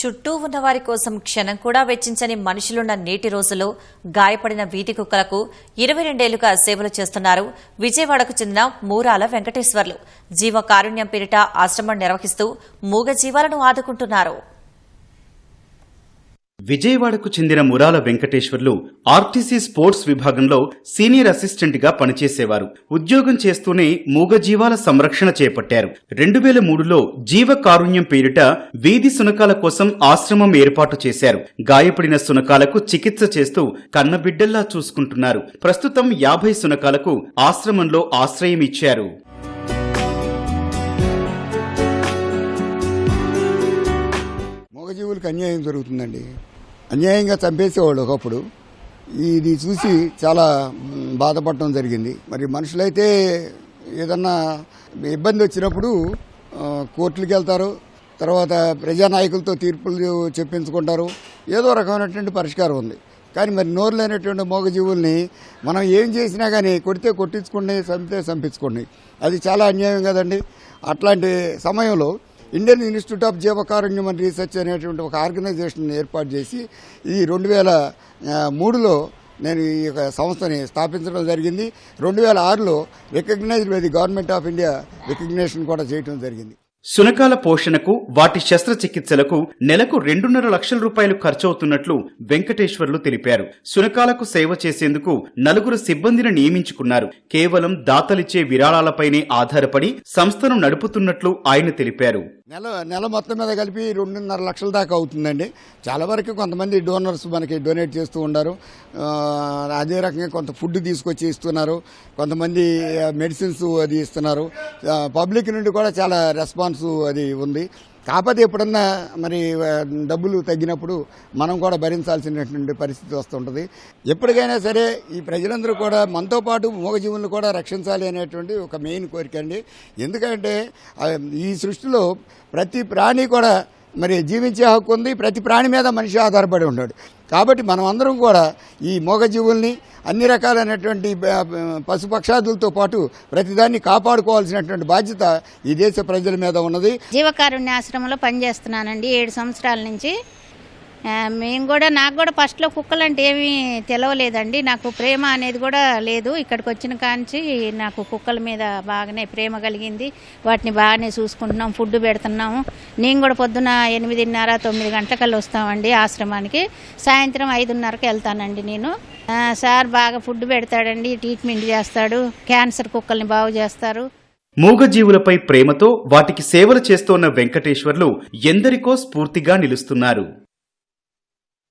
చుట్టూ ఉన్న వారి కోసం క్షణం కూడా వెచ్చించని మనుషులున్న నేటి రోజుల్లో గాయపడిన వీధి కుక్కలకు 22 ఏళ్లుగా సేవలు చేస్తున్నారు విజయవాడకు చెందిన మూరాల వెంకటేశ్వర్లు. జీవ కారుణ్యం పేరిట ఆశ్రమం నిర్వహిస్తూ మూగ జీవాలను ఆదుకుంటున్నారు. విజయవాడకు చెందిన మురాల వెంకటేశ్వర్లు ఆర్టీసీ స్పోర్ట్స్ విభాగంలో సీనియర్ అసిస్టెంట్ గా పనిచేసేవారు. ఉద్యోగం చేస్తూనే మూగజీవాల సంరక్షణ చేపట్టారు. 2003లో జీవ కారుణ్యం పేరిట వీధి సునకాల కోసం ఆశ్రమం ఏర్పాటు చేశారు. గాయపడిన సునకాలకు చికిత్స చేస్తూ కన్నబిడ్డల్లా చూసుకుంటున్నారు. ప్రస్తుతం 50 సునకాలకు ఆశ్రమంలో ఆశ్రయం ఇచ్చారు. మూగజీవులకు అన్యాయం జరుగుతుందండి. అన్యాయంగా చంపేసేవాళ్ళు ఒకప్పుడు. ఇది చూసి చాలా బాధపడటం జరిగింది. మరి మనుషులైతే ఏదన్నా ఇబ్బంది వచ్చినప్పుడు కోర్టులకు వెళ్తారు, తర్వాత ప్రజానాయకులతో తీర్పులు చెప్పించుకుంటారు. ఏదో రకమైనటువంటి పరిష్కారం ఉంది. కానీ మరి నోరు లేనటువంటి మూగజీవుల్ని మనం ఏం చేసినా కానీ కొడితే కొట్టించుకోండి, చంపితే చంపించుకోండి, అది చాలా అన్యాయం కదండి. అట్లాంటి సమయంలో ఇండియన్ ఇన్స్టిట్యూట్ ఆఫ్ జీవకారుణ్యం అండ్ రీసెర్చ్ అనేటువంటి ఒక ఆర్గనైజేషన్ ఏర్పాటు చేసి ఈ 2003లో నేను ఈ యొక్క సంస్థని స్థాపించడం జరిగింది. 2006లో recognised by the government of India recognition కూడా చేయడం జరిగింది. సునకాల పోషణకు, వాటి శస్త్రచికిత్సలకు నెలకు 2.5 లక్షల రూపాయలు ఖర్చవుతున్నట్లు వెంకటేశ్వర్లు తెలిపారు. సునకాలకు సేవ చేసేందుకు 4 సిబ్బందిని నియమించుకున్నారు. కేవలం దాతలిచ్చే విరాళాలపైనే ఆధారపడి సంస్థను నడుపుతున్నట్లు ఆయన తెలిపారు. నెల మొత్తం మీద కలిపి 2.5 లక్షల దాకా అవుతుందండి. చాలా వరకు కొంతమంది డోనర్స్ మనకి డొనేట్ చేస్తూ ఉన్నారు. అదే రకంగా కొంత ఫుడ్ తీసుకొచ్చి ఇస్తున్నారు, కొంతమంది మెడిసిన్స్ అది ఇస్తున్నారు. పబ్లిక్ నుండి కూడా చాలా రెస్పాన్స్ అది ఉంది. కాకపోతే ఎప్పుడన్నా మరి డబ్బులు తగ్గినప్పుడు మనం కూడా భరించాల్సినటువంటి పరిస్థితి వస్తుంటుంది. ఎప్పటికైనా సరే ఈ ప్రజలందరూ కూడా మనతో పాటు మూగజీవులను కూడా రక్షించాలి అనేటువంటి ఒక మెయిన్ కోరిక అండి. ఎందుకంటే ఈ సృష్టిలో ప్రతి ప్రాణి కూడా మరి జీవించే హక్కు ఉంది. ప్రతి ప్రాణి మీద మనిషి ఆధారపడి ఉన్నాడు. కాబట్టి మనం అందరం కూడా ఈ మూగజీవుల్ని అన్ని రకాలైనటువంటి పశుపక్షాదులతో పాటు ప్రతిదాన్ని కాపాడుకోవాల్సినటువంటి బాధ్యత ఈ దేశ ప్రజల మీద ఉన్నది. జీవకారుణ్య ఆశ్రమంలో పనిచేస్తున్నానండి 7 సంవత్సరాల నుంచి. నాకు కూడా ఫస్ట్లో కుక్కలు అంటే ఏమీ తెలవలేదండి. నాకు ప్రేమ అనేది కూడా లేదు. ఇక్కడికి వచ్చిన కాంచి నాకు కుక్కల మీద బాగానే ప్రేమ కలిగింది. వాటిని బాగానే చూసుకుంటున్నాం, ఫుడ్ పెడుతున్నాము. నేను కూడా పొద్దున 8:30-9 గంటలకల్లా వస్తామండి ఆశ్రమానికి. సాయంత్రం 5:30కి వెళ్తానండి నేను. సార్ బాగా ఫుడ్ పెడతాడండి, ట్రీట్మెంట్ చేస్తాడు, క్యాన్సర్ కుక్కల్ని బాగు చేస్తారు. మూగజీవులపై ప్రేమతో వాటికి సేవలు చేస్తోన్న వెంకటేశ్వర్లు ఎందరికో స్ఫూర్తిగా నిలుస్తున్నారు.